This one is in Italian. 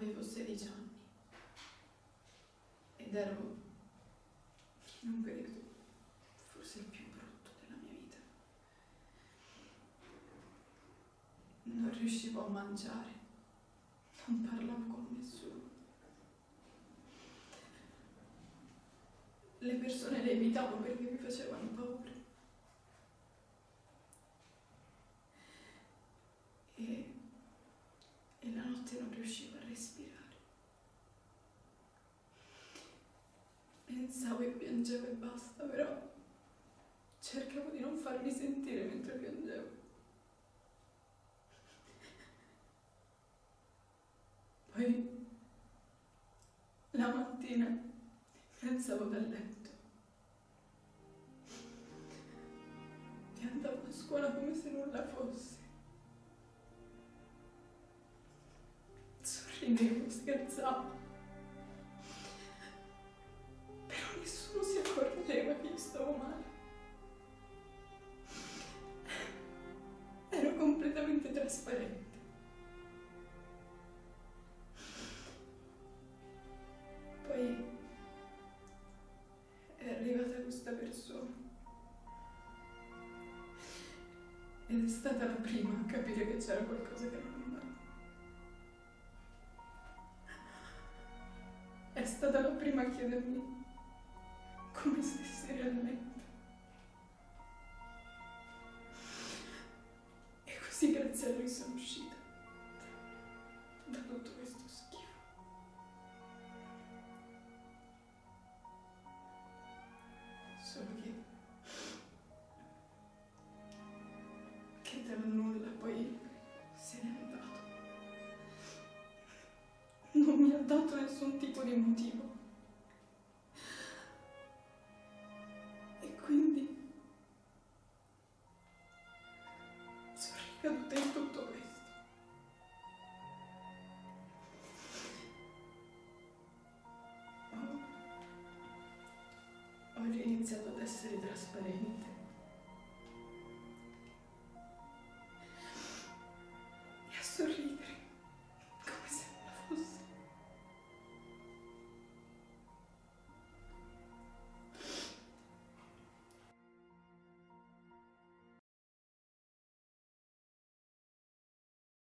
Avevo 16 anni ed ero in un periodo forse il più brutto della mia vita. Non riuscivo a mangiare, non parlavo con nessuno. Le persone le evitavo perché mi facevano paura. E la notte non riuscivo a respirare. Pensavo e piangevo e basta, però cercavo di non farmi sentire mentre piangevo. Poi la mattina mi alzavo dal letto e andavo a scuola come se nulla fosse. Sorridevo, scherzavo, però nessuno si accorgeva che io stavo male. Ero completamente trasparente. Poi è arrivata questa persona ed è stata la prima a capire che c'era qualcosa che non andava. È stata la prima a chiedermi come stessi realmente. E così grazie a lui sono uscita da tutto questo schifo. Solo che dal nulla poi se n'è andato. Non mi ha dato nessun tipo di motivo. E quindi sono ricaduta in tutto questo. Ho iniziato ad essere trasparente.